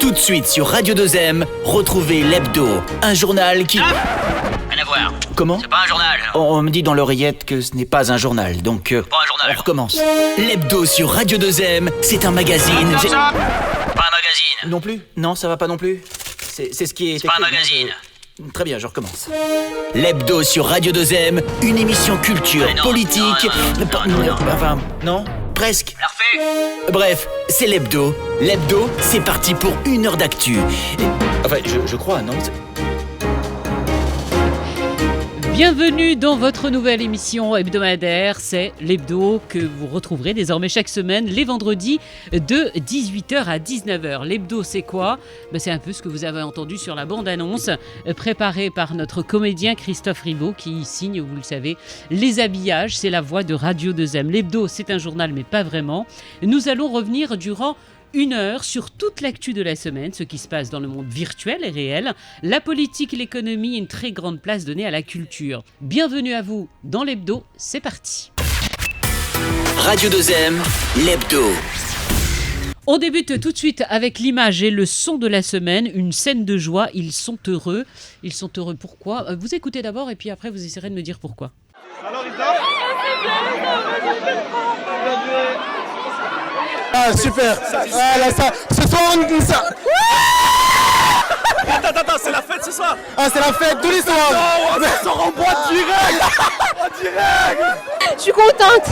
Tout de suite sur Radio 2M, retrouvez l'Hebdo, un journal qui... Rien à voir. Comment ? C'est pas un journal. On me dit dans l'oreillette que ce n'est pas un journal, donc Pas un journal. on recommence. L'Hebdo sur Radio 2M, c'est un magazine... Pas un magazine. Non plus ? Non, ça va pas non plus ? C'est ce qui est... C'est pas un écrit, magazine. Très bien, je recommence. L'Hebdo sur Radio 2M, une émission culture, Mais non, politique... non. Enfin, non ? Presque. La refait. Bref, c'est l'Hebdo. L'Hebdo, c'est parti pour 1 heure d'actu. Enfin, je crois, non ? Bienvenue dans votre nouvelle émission hebdomadaire, c'est l'Hebdo que vous retrouverez désormais chaque semaine les vendredis de 18h à 19h. L'Hebdo c'est quoi ? C'est un peu ce que vous avez entendu sur la bande-annonce préparée par notre comédien Christophe Ribaud qui signe, vous le savez, les habillages, c'est la voix de Radio 2M. L'Hebdo c'est un journal mais pas vraiment. Nous allons revenir durant 1 heure sur toute l'actu de la semaine, ce qui se passe dans le monde virtuel et réel, la politique, l'économie et une très grande place donnée à la culture. Bienvenue à vous dans l'Hebdo, c'est parti. Radio 2M, l'Hebdo. On débute tout de suite avec l'image et le son de la semaine, une scène de joie, ils sont heureux. Ils sont heureux pourquoi ? Vous écoutez d'abord et puis après vous essaierez de me dire pourquoi. Alors Ida Ah super. Voilà ça. Ce soir on ça. Attends, c'est la fête ce soir. Ah c'est la fête tous les soirs. Non, on sort en boîte direct. En direct. Je suis contente,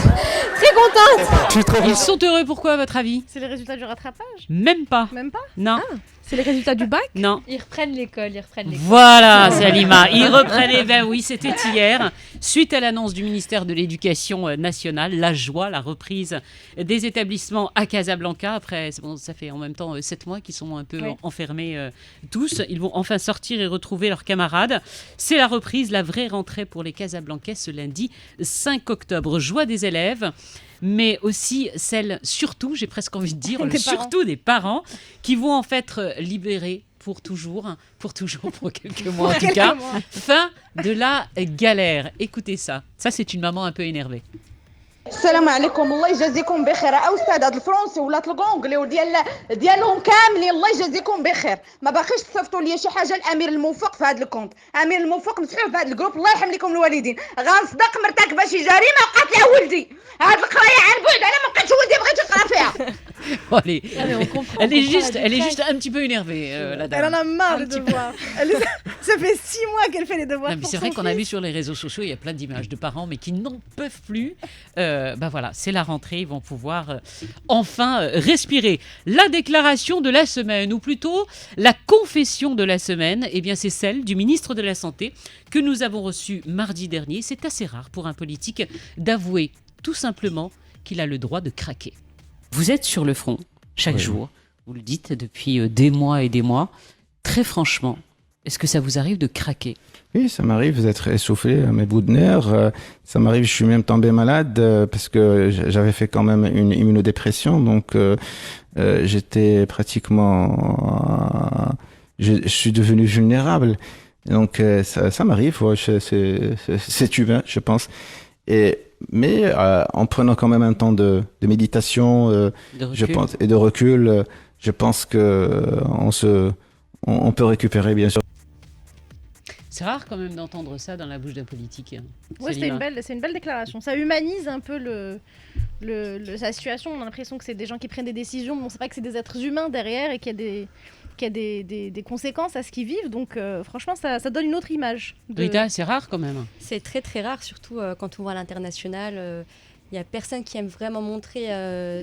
très contente. Je suis trop Ils sont heureux pourquoi à votre avis ? C'est les résultats du rattrapage ? Même pas. Même pas ? Non. C'est les résultats du bac ? Non. Ils reprennent l'école. Voilà, Salima. Ils reprennent, ben oui, c'était hier. Suite à l'annonce du ministère de l'Éducation nationale, la joie, la reprise des établissements à Casablanca. Après, bon, ça fait en même temps 7 mois qu'ils sont un peu enfermés tous. Ils vont enfin sortir et retrouver leurs camarades. C'est la reprise, la vraie rentrée pour les Casablancais ce lundi 5 octobre. Joie des élèves, mais aussi celle, surtout, j'ai presque envie de dire, surtout des parents qui vont en fait être libérés pour quelques mois en tout cas. Fin de la galère. Écoutez ça. Ça, c'est une maman un peu énervée. السلام عليكم الله يجازيكم بخير استاذ هذا الفرنسي ولا الكونغلي ديالهم كاملين الله يجازيكم بخير ما باقيش تصيفطوا لي شي حاجه الامير الموفق في هذا الكونت امير الموفق مسحوب في هذا الجروب الله يرحم لكم الوالدين غنصدق مرتكبه شي جريمه وقعت لها ولدي هاد القرايه عن بعد انا ما بقيتش ولدي بغيت نقرا فيها. Bon, elle est juste un petit peu énervée, la dame. Elle en a marre des devoirs. Ça fait 6 mois qu'elle fait les devoirs. Non, mais c'est vrai qu'on a vu sur les réseaux sociaux, il y a plein d'images de parents, mais qui n'en peuvent plus. Voilà, c'est la rentrée, ils vont pouvoir enfin respirer. La déclaration de la semaine, ou plutôt la confession de la semaine, eh bien c'est celle du ministre de la Santé que nous avons reçue mardi dernier. C'est assez rare pour un politique d'avouer tout simplement qu'il a le droit de craquer. Vous êtes sur le front chaque jour, vous le dites depuis des mois et des mois. Très franchement, est-ce que ça vous arrive de craquer ? Oui, ça m'arrive d'être essoufflé à mes bouts de nerfs. Ça m'arrive, je suis même tombé malade parce que j'avais fait quand même une immunodépression. Donc, j'étais pratiquement... Je suis devenu vulnérable. Donc, ça m'arrive. Ouais, c'est humain, je pense. Mais en prenant quand même un temps de méditation, je pense, et de recul, je pense que on peut récupérer, bien sûr. C'est rare quand même d'entendre ça dans la bouche d'un politique. Ouais, c'est une belle déclaration. Ça humanise un peu sa situation. On a l'impression que c'est des gens qui prennent des décisions, mais on sait pas que c'est des êtres humains derrière et qu'il y a des conséquences à ce qu'ils vivent. Donc franchement, ça donne une autre image. Rita, c'est rare quand même. C'est très très rare, surtout quand on voit à l'international. Il n'y a personne qui aime vraiment montrer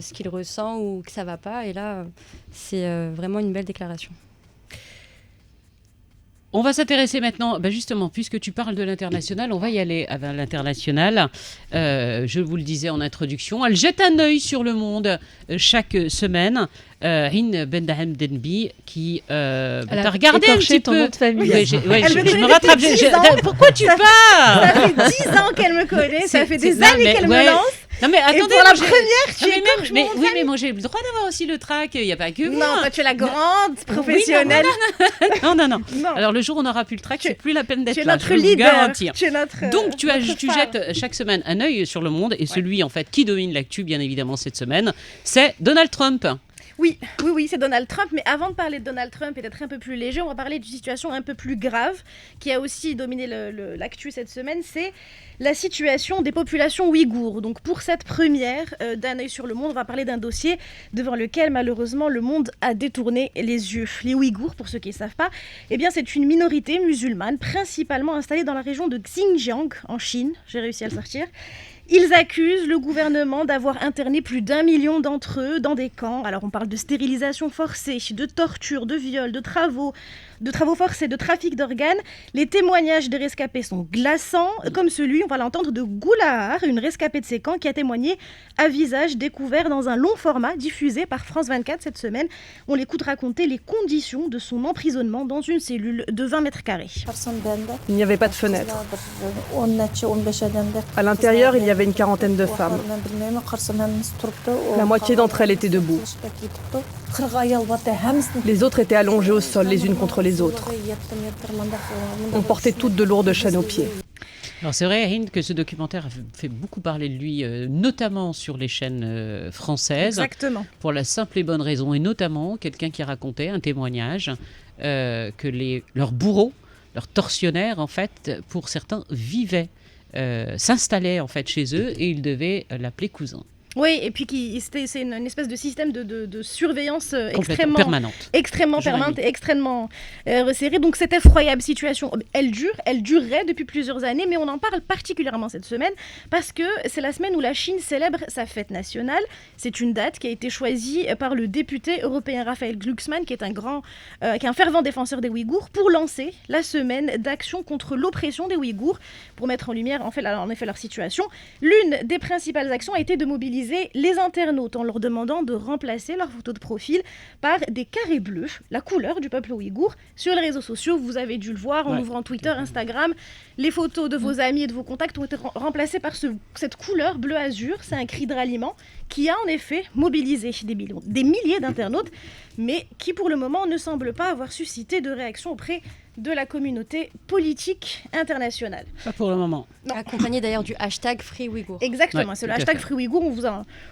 ce qu'il ressent ou que ça ne va pas. Et là, c'est vraiment une belle déclaration. On va s'intéresser maintenant, justement, puisque tu parles de l'international, on va y aller à l'international. Je vous le disais en introduction, elle jette un œil sur le monde chaque semaine. Rin Bendahem Denby, qui t'a regardé un petit ton peu. Nom de famille. Je me rattrape. Pourquoi tu pars ? Ça fait 10 ans qu'elle me connaît, ça fait des années qu'elle me lance. Non mais attendez, et pour la première, tu es mais moi j'ai le droit d'avoir aussi le trac, il n'y a pas que moi. Non, toi tu es la grande professionnelle. Non. Alors le jour où on n'aura plus le trac, c'est plus la peine d'être là, je peux vous garantir. Donc tu jettes chaque semaine un œil sur le monde et celui en fait qui domine l'actu bien évidemment cette semaine, c'est Donald Trump. Oui, c'est Donald Trump. Mais avant de parler de Donald Trump et d'être un peu plus léger, on va parler d'une situation un peu plus grave qui a aussi dominé l'actu cette semaine. C'est la situation des populations ouïghours. Donc pour cette première d'Un œil sur le monde, on va parler d'un dossier devant lequel malheureusement le monde a détourné les yeux. Les Ouïghours, pour ceux qui ne savent pas, eh bien c'est une minorité musulmane principalement installée dans la région de Xinjiang en Chine. J'ai réussi à le sortir. Ils accusent le gouvernement d'avoir interné plus d'1 million d'entre eux dans des camps. Alors on parle de stérilisation forcée, de torture, de viol, de travaux forcés, de trafic d'organes. Les témoignages des rescapés sont glaçants, comme celui, on va l'entendre, de Goulahar, une rescapée de ces camps qui a témoigné à visage découvert dans un long format diffusé par France 24 cette semaine. On l'écoute raconter les conditions de son emprisonnement dans une cellule de 20 mètres carrés. Il n'y avait pas de fenêtre. À l'intérieur, il y avait une quarantaine de femmes. La moitié d'entre elles étaient debout. Les autres étaient allongées au sol, les unes contre les autres. On portait toutes de lourdes chaînes aux pieds. Alors c'est vrai, Hind, que ce documentaire a fait beaucoup parler de lui, notamment sur les chaînes françaises. Exactement. Pour la simple et bonne raison, et notamment quelqu'un qui racontait un témoignage que leurs bourreaux, leurs tortionnaires, en fait, pour certains, vivaient, s'installaient en fait chez eux et ils devaient l'appeler cousin. Oui, et puis c'est une espèce de système de surveillance extrêmement permanente et extrêmement resserrée. Donc cette effroyable situation, elle durerait depuis plusieurs années, mais on en parle particulièrement cette semaine parce que c'est la semaine où la Chine célèbre sa fête nationale. C'est une date qui a été choisie par le député européen Raphaël Glucksmann, qui est un fervent défenseur des Ouïghours, pour lancer la semaine d'action contre l'oppression des Ouïghours, pour mettre en lumière en effet leur situation. L'une des principales actions a été de mobiliser les internautes en leur demandant de remplacer leur photo de profil par des carrés bleus, la couleur du peuple ouïghour. Sur les réseaux sociaux, vous avez dû le voir en ouvrant Twitter, Instagram, les photos de vos amis et de vos contacts ont été remplacées par cette couleur bleu-azur. C'est un cri de ralliement qui a en effet mobilisé des milliers d'internautes, mais qui pour le moment ne semble pas avoir suscité de réaction auprès de la communauté politique internationale. Pas pour le moment. Non. Accompagné d'ailleurs du hashtag #FreeOuïghour. Exactement, c'est le hashtag #FreeOuïghour. On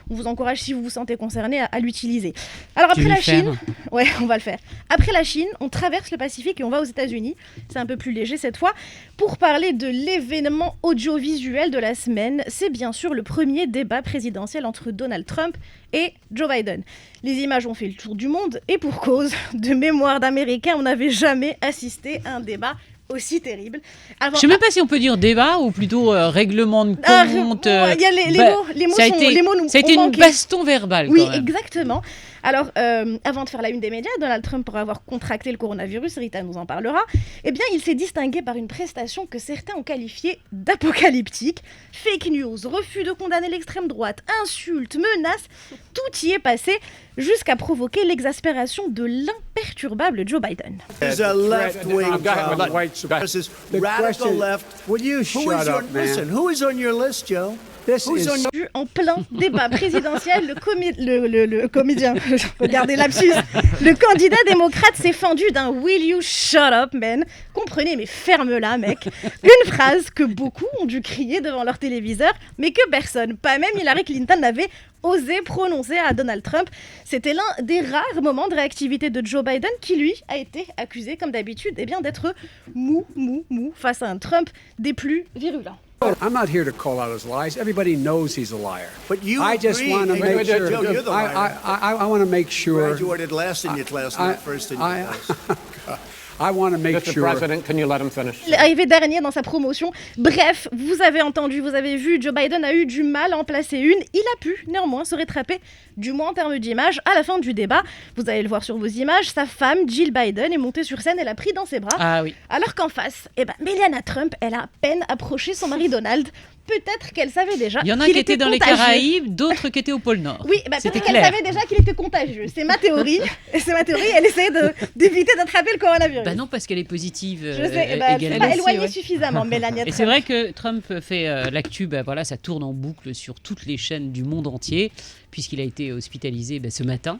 vous encourage, si vous vous sentez concerné, à l'utiliser. Alors après la Chine, on va le faire. Après la Chine, on traverse le Pacifique et on va aux États-Unis. C'est un peu plus léger cette fois. Pour parler de l'événement audiovisuel de la semaine, c'est bien sûr le premier débat présidentiel entre Donald Trump et Joe Biden. Les images ont fait le tour du monde et pour cause, de mémoire d'Américains, on n'avait jamais assisté à un débat aussi terrible. Je ne sais même pas si on peut dire débat ou plutôt règlement de compte. Il y a les mots nous ça a été une baston verbale. Oui, quand même. exactement. Alors, avant de faire la une des médias, Donald Trump, pour avoir contracté le coronavirus, Rita nous en parlera, eh bien, il s'est distingué par une prestation que certains ont qualifiée d'apocalyptique. Fake news, refus de condamner l'extrême droite, insultes, menaces, tout y est passé jusqu'à provoquer l'exaspération de l'imperturbable Joe Biden. He's a left-wing radical left. Will you shut up, man? Listen, who is on your list, Joe? En plein débat présidentiel, le comédien, regardez lapsus, le candidat démocrate s'est fendu d'un « Will you shut up, man ?» Comprenez, mais ferme-la, mec. Une phrase que beaucoup ont dû crier devant leur téléviseur, mais que personne, pas même Hillary Clinton, n'avait osé prononcer à Donald Trump. C'était l'un des rares moments de réactivité de Joe Biden qui, lui, a été accusé, comme d'habitude, d'être mou face à un Trump des plus virulents. I'm not here to call out his lies. Everybody knows he's a liar. But you I just want to make sure. Joe, you're the liar. I want to make sure. Graduated last in your class, not first in your class. I want to make Mr. sure. President, can you let him finish? Il est arrivé dernier dans sa promotion. Bref, vous avez entendu, vous avez vu, Joe Biden a eu du mal à en placer une. Il a pu néanmoins se rattraper, du moins en termes d'image, à la fin du débat. Vous allez le voir sur vos images, sa femme, Jill Biden, est montée sur scène, elle a pris dans ses bras. Ah oui. Alors qu'en face, Melania Trump, elle a à peine approché son mari Donald. Peut-être qu'elle savait déjà. Il y en a qui étaient dans les Caraïbes, d'autres qui étaient au pôle Nord. Oui, peut-être qu'elle savait déjà qu'il était contagieux. C'est ma théorie. Elle essayait d'éviter d'attraper le coronavirus. Bah non, parce qu'elle est positive. Je sais, elle n'est également. pas éloignée suffisamment, Melania Trump. Et c'est vrai que Trump fait l'actu, ça tourne en boucle sur toutes les chaînes du monde entier, puisqu'il a été hospitalisé ce matin.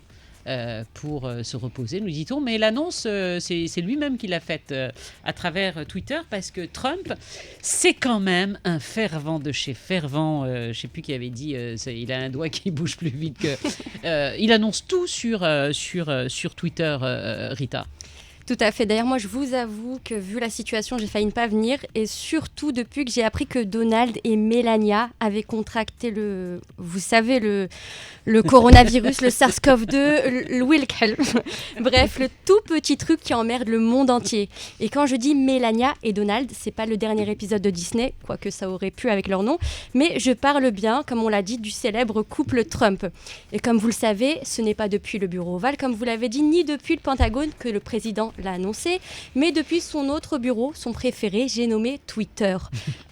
pour se reposer, nous dit-on. Mais l'annonce, c'est lui-même qui l'a faite à travers Twitter, parce que Trump, c'est quand même un fervent de chez fervent. Je ne sais plus qui avait dit, il a un doigt qui bouge plus vite que... il annonce tout sur Twitter, Rita. Tout à fait. D'ailleurs, moi, je vous avoue que vu la situation, j'ai failli ne pas venir. Et surtout depuis que j'ai appris que Donald et Melania avaient contracté le coronavirus, le SARS-CoV-2, le Wilkel. Bref, le tout petit truc qui emmerde le monde entier. Et quand je dis Melania et Donald, c'est pas le dernier épisode de Disney, quoique ça aurait pu avec leur nom, mais je parle bien, comme on l'a dit, du célèbre couple Trump. Et comme vous le savez, ce n'est pas depuis le bureau ovale, comme vous l'avez dit, ni depuis le Pentagone que le président l'a annoncé, mais depuis son autre bureau, son préféré, j'ai nommé Twitter.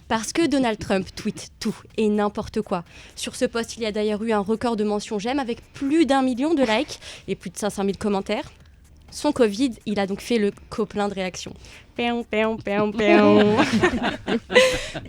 Parce que Donald Trump tweet tout et n'importe quoi. Sur ce post, il y a d'ailleurs eu un record de mentions j'aime avec plus d'1 million de likes et plus de 500 000 commentaires. Son Covid, il a donc fait le plein de réactions. Péon, péon, péon, péon.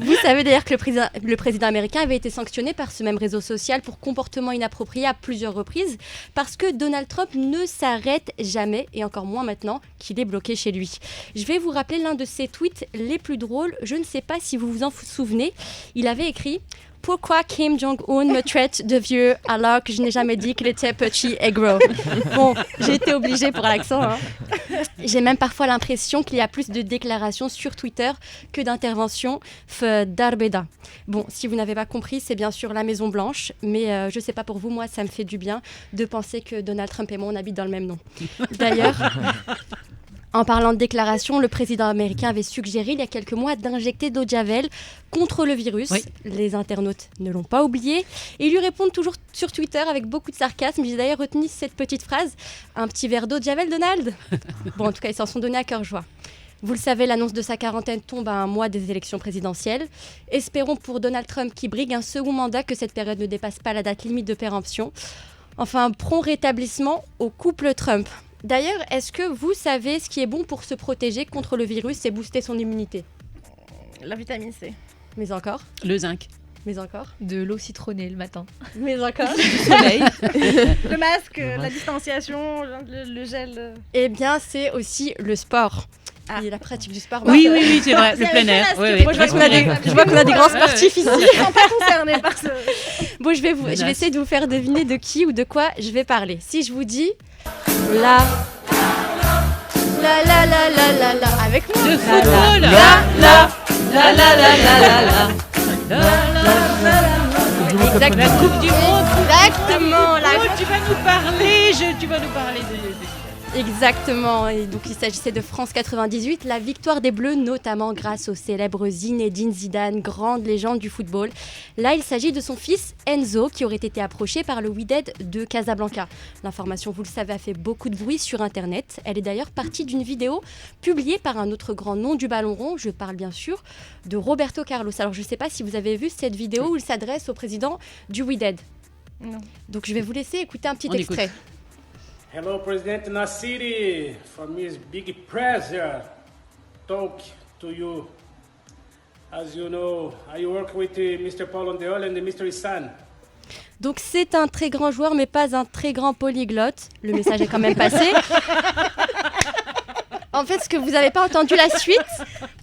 Vous savez d'ailleurs que le président américain avait été sanctionné par ce même réseau social pour comportement inapproprié à plusieurs reprises parce que Donald Trump ne s'arrête jamais, et encore moins maintenant qu'il est bloqué chez lui. Je vais vous rappeler l'un de ses tweets les plus drôles. Je ne sais pas si vous vous en souvenez. Il avait écrit « Pourquoi Kim Jong-un me traite de vieux alors que je n'ai jamais dit qu'il était petit et gros ?» Bon, j'ai été obligée pour l'accent. Hein. J'ai même parfois l'impression qu'il y a plus de déclarations sur Twitter que d'interventions d'Arbeda. Bon, si vous n'avez pas compris, c'est bien sûr la Maison Blanche, mais je ne sais pas pour vous, moi ça me fait du bien de penser que Donald Trump et moi on habite dans le même nom. D'ailleurs... En parlant de déclaration, le président américain avait suggéré il y a quelques mois d'injecter d'eau de Javel contre le virus. Oui. Les internautes ne l'ont pas oublié. Et ils lui répondent toujours sur Twitter avec beaucoup de sarcasme. J'ai d'ailleurs retenu cette petite phrase. « Un petit verre d'eau de Javel, Donald ?» Bon, en tout cas, ils s'en sont donnés à cœur joie. Vous le savez, l'annonce de sa quarantaine tombe à un mois des élections présidentielles. Espérons pour Donald Trump qui brigue un second mandat que cette période ne dépasse pas la date limite de péremption. Enfin, un prompt rétablissement au couple Trump. D'ailleurs, est-ce que vous savez ce qui est bon pour se protéger contre le virus et booster son immunité ? La vitamine C. Mais encore ? Le zinc. Mais encore ? De l'eau citronnée le matin. Mais encore ? Du soleil. Le masque, la distanciation, le gel. Eh bien, c'est aussi le sport. Et la pratique du sport. Oui, c'est vrai, le plein air. Moi, je vois qu'on a des grands sportifs ici. Ils ne sont pas concernés par ce... Bon, je vais essayer de vous faire deviner de qui ou de quoi je vais parler. Si je vous dis... La avec moi. De football. Exactement. La Coupe du Monde. Exactement. Tu vas nous parler de... Exactement, et donc il s'agissait de France 98, la victoire des Bleus, notamment grâce au célèbre Zinedine Zidane, grande légende du football. Là, il s'agit de son fils Enzo, qui aurait été approché par le Wydad de Casablanca. L'information, vous le savez, a fait beaucoup de bruit sur Internet. Elle est d'ailleurs partie d'une vidéo publiée par un autre grand nom du ballon rond. Je parle bien sûr de Roberto Carlos. Alors, je ne sais pas si vous avez vu cette vidéo où il s'adresse au président du Wydad. Non. Donc, je vais vous laisser écouter un petit extrait. Écoute. Hello, President Nassiri. For me, it's big pleasure talk to you. As you know, I work with Mr. Paul Ondeol and Mr. Isan. Donc c'est un très grand joueur, mais pas un très grand polyglotte. Le message est quand même passé. En fait, ce que vous n'avez pas entendu la suite,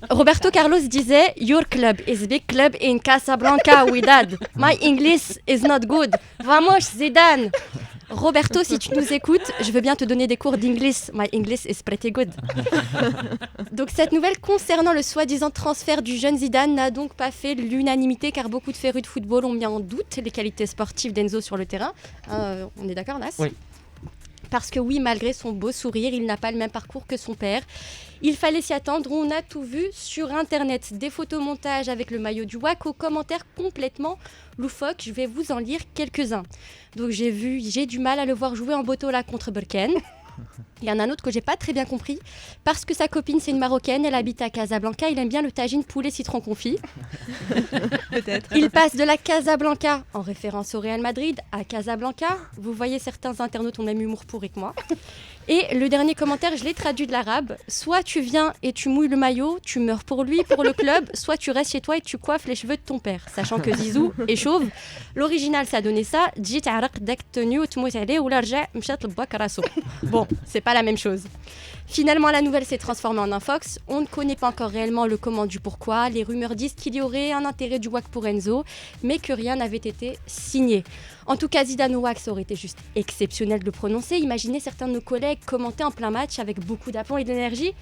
Roberto Carlos disait « Your club is big club in Casablanca, Wydad. My English is not good. Vamos, Zidane !» Roberto, si tu nous écoutes, je veux bien te donner des cours d'English. My English is pretty good. Donc cette nouvelle concernant le soi-disant transfert du jeune Zidane n'a donc pas fait l'unanimité car beaucoup de férus de football ont mis en doute les qualités sportives d'Enzo sur le terrain. On est d'accord, Nas ? Oui. Parce que oui, malgré son beau sourire, il n'a pas le même parcours que son père. Il fallait s'y attendre, on a tout vu sur Internet. Des photomontages avec le maillot du WAC aux commentaires complètement loufoques. Je vais vous en lire quelques-uns. Donc j'ai du mal à le voir jouer en Botola contre Birken. Il y en a un autre que j'ai pas très bien compris. Parce que sa copine, c'est une Marocaine, elle habite à Casablanca, il aime bien le tagine poulet citron confit. Peut-être. Il passe de la Casablanca, en référence au Real Madrid, à Casablanca. Vous voyez, certains internautes ont le même humour pourri que moi. Et le dernier commentaire, je l'ai traduit de l'arabe. Soit tu viens et tu mouilles le maillot, tu meurs pour lui, pour le club, soit tu restes chez toi et tu coiffes les cheveux de ton père. Sachant que Zizou est chauve. L'original, ça donnait ça. Bon, c'est pas la même chose. Finalement, la nouvelle s'est transformée en infox. On ne connaît pas encore réellement le comment du pourquoi. Les rumeurs disent qu'il y aurait un intérêt du WAC pour Enzo, mais que rien n'avait été signé. En tout cas, Zidane au WAC, ça aurait été juste exceptionnel de le prononcer. Imaginez certains de nos collègues commenter en plein match avec beaucoup d'aplomb et d'énergie.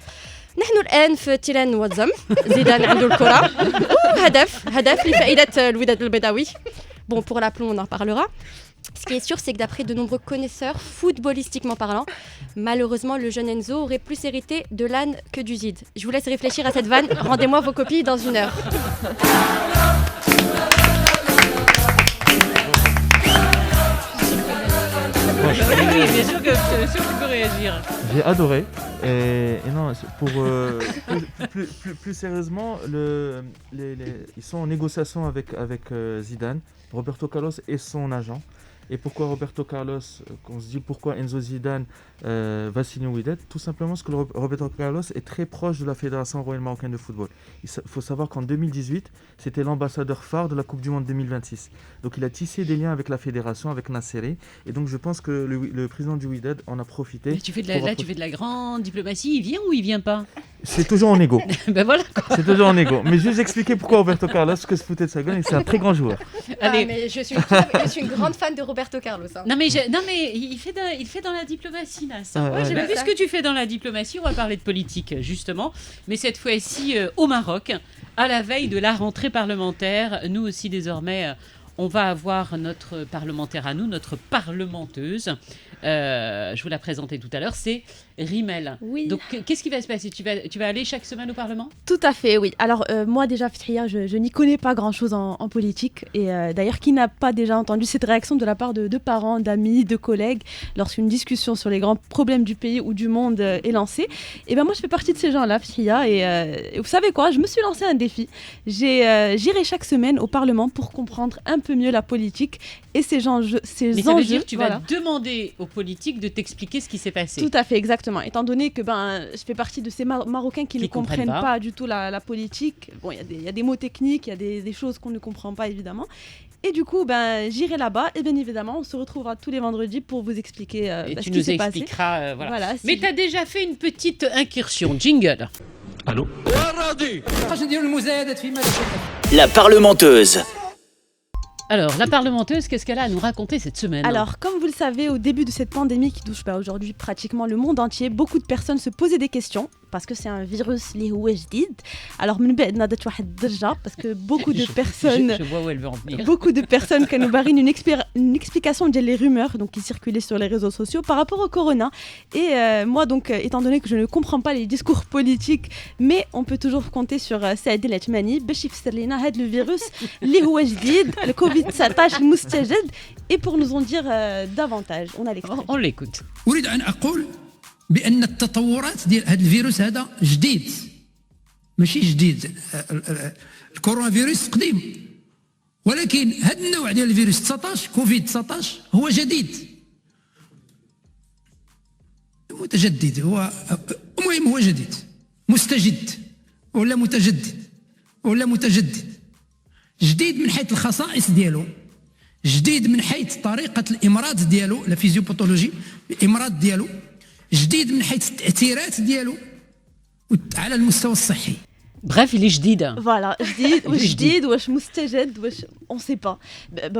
نحن الآن في تيران واتزم زيدان عنده الكرة هدف لفائدة الوداد البيضاوي. Bon, pour l'aplomb, on en parlera. Ce qui est sûr, c'est que d'après de nombreux connaisseurs, footballistiquement parlant, malheureusement, le jeune Enzo aurait plus hérité de l'âne que du Zid. Je vous laisse réfléchir à cette vanne. Rendez-moi vos copies dans 1 heure. Oui, bien sûr que tu peux réagir. J'ai adoré. Et non, pour plus sérieusement, ils sont en négociation avec Zidane, Roberto Carlos et son agent. Et pourquoi Roberto Carlos, on se dit pourquoi Enzo Zidane va signer au Wydad? Tout simplement parce que Roberto Carlos est très proche de la Fédération royale marocaine de football. Il faut savoir qu'en 2018, c'était l'ambassadeur phare de la Coupe du Monde 2026. Donc il a tissé des liens avec la Fédération, avec Nasseri. Et donc je pense que le président du Wydad en a profité. Mais tu fais de la grande diplomatie, il vient ou il vient pas? C'est toujours en égo. Ben voilà. C'est toujours en égo. Mais juste expliquer pourquoi Roberto Carlos, que se foutait de sa gueule, c'est un très grand joueur. Allez. Mais je suis une grande fan de Roberto Carlos. Hein. Non mais il fait dans la diplomatie là. Puisque tu fais dans la diplomatie, on va parler de politique justement, mais cette fois-ci au Maroc, à la veille de la rentrée parlementaire. Nous aussi désormais, on va avoir notre parlementaire à nous, notre parlementeuse. Je vous la présentais tout à l'heure, c'est Rimel. Oui. Donc qu'est-ce qui va se passer? Tu vas aller chaque semaine au Parlement? Tout à fait, oui. Alors moi déjà, Fithia, je n'y connais pas grand-chose en politique. Et d'ailleurs, qui n'a pas déjà entendu cette réaction de la part de parents, d'amis, de collègues lorsqu'une discussion sur les grands problèmes du pays ou du monde est lancée? Et bien moi, je fais partie de ces gens-là, Fithia. Et vous savez quoi? Je me suis lancé un défi. J'irai chaque semaine au Parlement pour comprendre un peu mieux la politique et ces enjeux. Mais ça veut dire que tu vas demander aux politiques de t'expliquer ce qui s'est passé. Tout à fait, exactement. Étant donné que je fais partie de ces Marocains qui ne comprennent pas du tout la politique. Bon, il y a des mots techniques, il y a des choses qu'on ne comprend pas évidemment. Et du coup, j'irai là-bas et bien évidemment, on se retrouvera tous les vendredis pour vous expliquer ce qui s'est passé. Et tu nous expliqueras. Voilà. Mais tu as déjà fait une petite incursion. Jingle. Allô? La parlementeuse. Alors, la parlementeuse, qu'est-ce qu'elle a à nous raconter cette semaine? Alors, comme vous le savez, au début de cette pandémie qui touche aujourd'hui pratiquement le monde entier, beaucoup de personnes se posaient des questions parce que c'est un virus li هو جديد. Alors, من بعد نضت واحد الضجة parce que beaucoup de personnes je vois où elle veut en venir. Beaucoup de personnes كانوا باغين une explication des rumeurs donc qui circulaient sur les réseaux sociaux par rapport au corona. Et moi donc étant donné que je ne comprends pas les discours politiques, mais on peut toujours compter sur Saad El Atmani باش يفسر لنا هذا le virus اللي هو جديد الكوفيد-19 المستجد et pour nous en dire davantage. On a l'extrait. On l'écoute. أريد أن أقول بأن التطورات ديال هذا الفيروس هذا جديد ماشي جديد الكورونا فيروس قديم ولكن هذا النوع ديال الفيروس 19 كوفيد 19 هو جديد متجدد هو المهم هو جديد مستجد ولا متجدد ولا متجدد جديد من حيث الخصائص ديالو جديد من حيث طريقة الإمراض ديالو لا فيزيوباثولوجي الإمراض ديالو جديد من حيث التأثيرات ديالو على المستوى الصحي. Bref, il est جديد. Voilà, جديد واش مستجد واش on sait pas.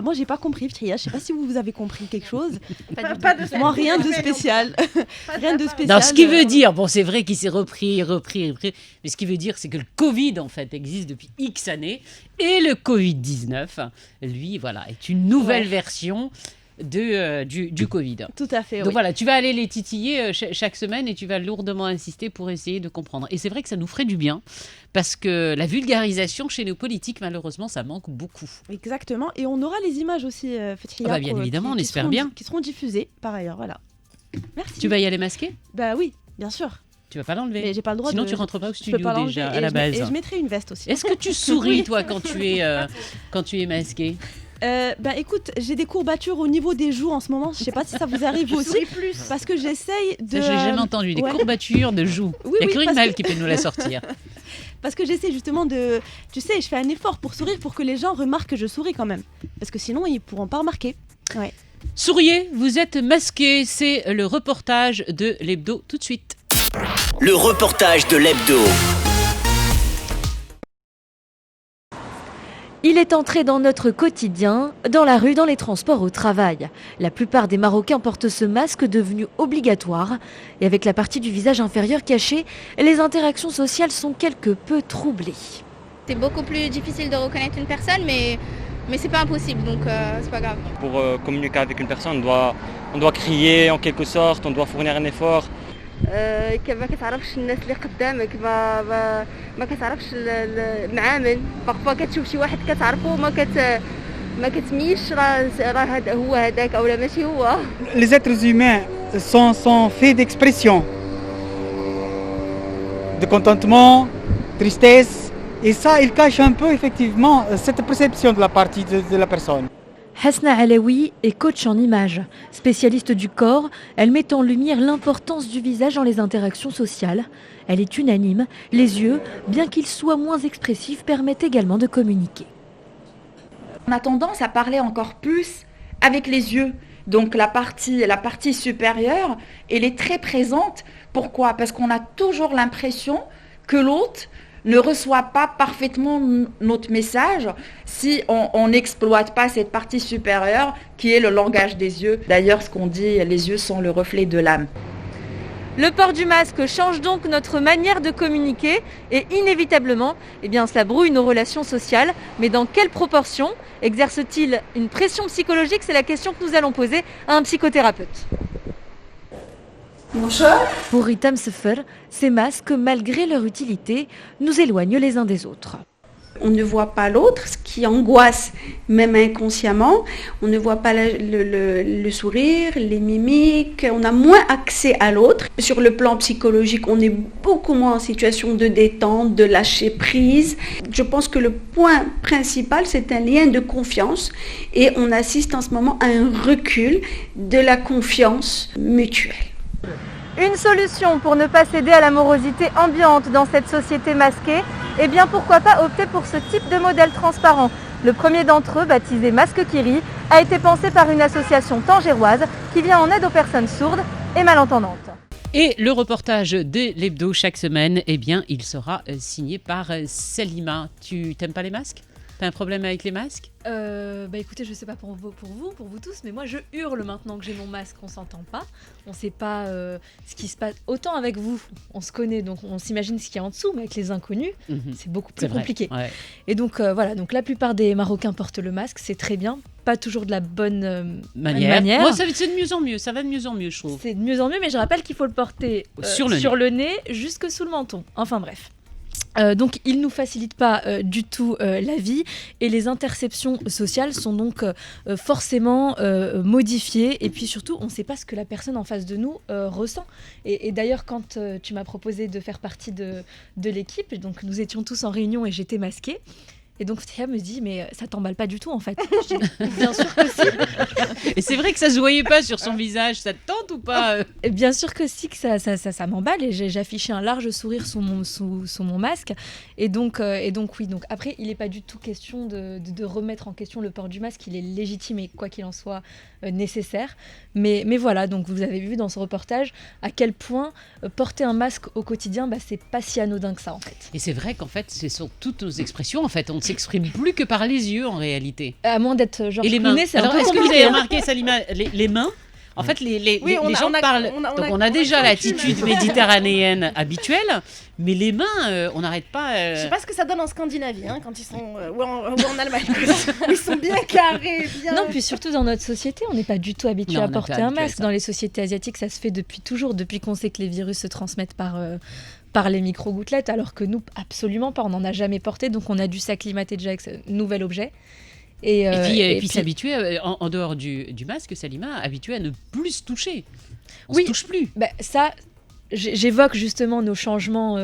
Moi j'ai pas compris, Fithia, je sais pas si vous avez compris quelque chose. Pas de moi rien de spécial. Rien de spécial. Non, ce qui veut dire, bon c'est vrai qu'il s'est repris, mais ce qui veut dire c'est que le Covid en fait existe depuis X années et le Covid-19, lui voilà, est une nouvelle version du Covid. Tout à fait. Donc voilà, tu vas aller les titiller chaque semaine et tu vas lourdement insister pour essayer de comprendre. Et c'est vrai que ça nous ferait du bien parce que la vulgarisation chez nos politiques, malheureusement, ça manque beaucoup. Exactement. Et on aura les images aussi, Fithia. Bien évidemment, on espère bien. Qui seront diffusées par ailleurs, voilà. Merci. Tu vas y aller masqué? Bah oui, bien sûr. Tu vas pas l'enlever. Mais j'ai pas le droit. Sinon, de... tu rentres pas au Je studio peux pas l'enlever déjà à la base. Et je mettrai une veste aussi. Est-ce que tu souris toi quand tu es masqué? Bah écoute, j'ai des courbatures au niveau des joues en ce moment. Je sais pas si ça vous arrive aussi. Plus. Parce que j'essaye de. Ça, je l'ai jamais entendu. Des courbatures de joues. Oui, Il y a Corinne Mal que... qui peut nous la sortir. Parce que j'essaie justement de... Tu sais, je fais un effort pour sourire pour que les gens remarquent que je souris quand même. Parce que sinon, ils pourront pas remarquer. Ouais. Souriez, vous êtes masqué. C'est le reportage de l'hebdo tout de suite. Le reportage de l'hebdo. Il est entré dans notre quotidien, dans la rue, dans les transports, au travail. La plupart des Marocains portent ce masque devenu obligatoire. Et avec la partie du visage inférieur cachée, les interactions sociales sont quelque peu troublées. C'est beaucoup plus difficile de reconnaître une personne, mais c'est pas impossible, donc c'est pas grave. Pour communiquer avec une personne, on doit crier en quelque sorte, on doit fournir un effort. ما كتعرفش الناس اللي قدامك ما كتعرفش المعامل بارفوا كتشوف شي واحد كتعرفو ما كتميش راه هذا هو هذاك اولا ماشي هو. Les êtres humains sont faits d'expression, de contentement, tristesse, et ça il cache un peu effectivement cette perception de la partie de la personne. Hasna Alaoui est coach en images. Spécialiste du corps, elle met en lumière l'importance du visage dans les interactions sociales. Elle est unanime, les yeux, bien qu'ils soient moins expressifs, permettent également de communiquer. On a tendance à parler encore plus avec les yeux. Donc la partie supérieure, elle est très présente. Pourquoi ? Parce qu'on a toujours l'impression que l'autre ne reçoit pas parfaitement notre message si on n'exploite pas cette partie supérieure qui est le langage des yeux. D'ailleurs, ce qu'on dit, les yeux sont le reflet de l'âme. Le port du masque change donc notre manière de communiquer et inévitablement, cela brouille nos relations sociales. Mais dans quelle proportion exerce-t-il une pression psychologique ? C'est la question que nous allons poser à un psychothérapeute. Pour Ritam Sefer, ces masques, malgré leur utilité, nous éloignent les uns des autres. On ne voit pas l'autre, ce qui angoisse même inconsciemment. On ne voit pas le sourire, les mimiques. On a moins accès à l'autre. Sur le plan psychologique, on est beaucoup moins en situation de détente, de lâcher prise. Je pense que le point principal, c'est un lien de confiance. Et on assiste en ce moment à un recul de la confiance mutuelle. Une solution pour ne pas céder à la morosité ambiante dans cette société masquée, pourquoi pas opter pour ce type de modèle transparent. Le premier d'entre eux, baptisé Masque qui rit, a été pensé par une association tangéroise qui vient en aide aux personnes sourdes et malentendantes. Et le reportage de l'hebdo chaque semaine, il sera signé par Salima. Tu t'aimes pas les masques ? T'as un problème avec les masques ? Écoutez, je sais pas pour vous tous, mais moi je hurle maintenant que j'ai mon masque, on s'entend pas, on sait pas ce qui se passe. Autant avec vous, on se connaît, donc on s'imagine ce qu'il y a en dessous, mais avec les inconnus, c'est beaucoup plus compliqué. Ouais. Et donc donc la plupart des Marocains portent le masque, c'est très bien, pas toujours de la bonne manière. Moi, c'est de mieux en mieux, ça va de mieux en mieux, je trouve. C'est de mieux en mieux, mais je rappelle qu'il faut le porter sur le nez jusque sous le menton. Enfin bref. Donc il ne nous facilite pas du tout la vie et les interceptions sociales sont donc forcément modifiées et puis surtout on ne sait pas ce que la personne en face de nous ressent et d'ailleurs quand tu m'as proposé de faire partie de l'équipe, donc nous étions tous en réunion et j'étais masquée. Et donc Fthia me dit mais ça t'emballe pas du tout en fait. Je dis, bien sûr que si. Et c'est vrai que ça se voyait pas sur son visage, ça te tente ou pas Bien sûr que si, que ça m'emballe et j'affichais un large sourire sous mon masque. Et donc oui, donc après il n'est pas du tout question de remettre en question le port du masque, il est légitime et quoi qu'il en soit nécessaire. Mais voilà, donc vous avez vu dans ce reportage à quel point porter un masque au quotidien, c'est pas si anodin que ça en fait. Et c'est vrai qu'en fait, ce sont toutes nos expressions en fait, on ne s'exprime plus que par les yeux en réalité. À moins d'être genre et les mains. C'est alors est-ce que vous avez remarqué Salima, les mains en fait, les gens parlent. Donc, on a déjà l'attitude méditerranéenne habituelle, mais les mains, on n'arrête pas. Je sais pas ce que ça donne en Scandinavie, quand ils sont ou en Allemagne, où ils sont bien carrés, bien. Non, puis surtout dans notre société, on n'est pas du tout habitué à porter un masque. Dans les sociétés asiatiques, ça se fait depuis toujours, depuis qu'on sait que les virus se transmettent par les micro-gouttelettes, alors que nous, absolument pas. On n'en a jamais porté, donc on a dû s'acclimater déjà avec ce nouvel objet. Et puis s'habituer, en dehors du masque, Salima, habitué à ne plus se toucher. On se touche plus. Ça, j'évoque justement nos changements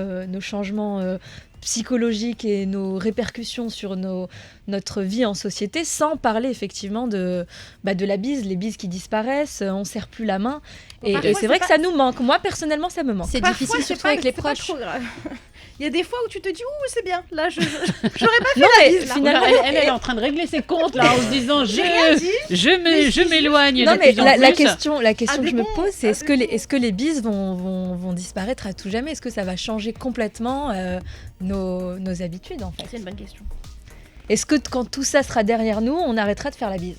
psychologiques et nos répercussions sur notre vie en société, sans parler effectivement de la bise, les bises qui disparaissent, on serre plus la main. Et c'est vrai que ça nous manque. Moi, personnellement, ça me manque. C'est difficile, surtout avec les proches. Il y a des fois où tu te dis c'est bien, là j'aurais pas fait la bise. Finalement, elle est en train de régler ses comptes là en se disant je m'éloigne. Non mais la question que je me pose, c'est est-ce que les bises vont disparaître à tout jamais? Est-ce que ça va changer complètement nos habitudes en fait? C'est une bonne question. Est-ce que quand tout ça sera derrière nous, on arrêtera de faire la bise?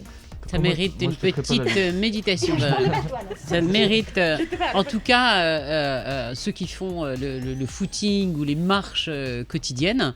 Ça mérite une petite méditation. Ça mérite, en tout cas, ceux qui font le footing ou les marches quotidiennes,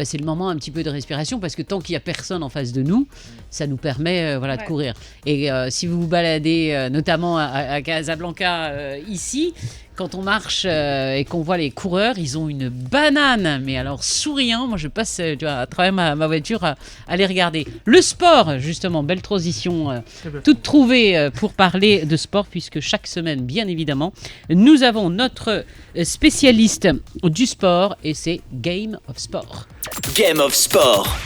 c'est le moment un petit peu de respiration parce que tant qu'il n'y a personne en face de nous, ça nous permet de courir. Et si vous vous baladez, notamment à Casablanca, ici, quand on marche et qu'on voit les coureurs, ils ont une banane, mais alors souriant. Moi, je passe à travers ma voiture à les regarder. Le sport, justement, belle transition toute trouvée pour parler de sport, puisque chaque semaine, bien évidemment, nous avons notre spécialiste du sport et c'est Game of Sport. Game of Sport.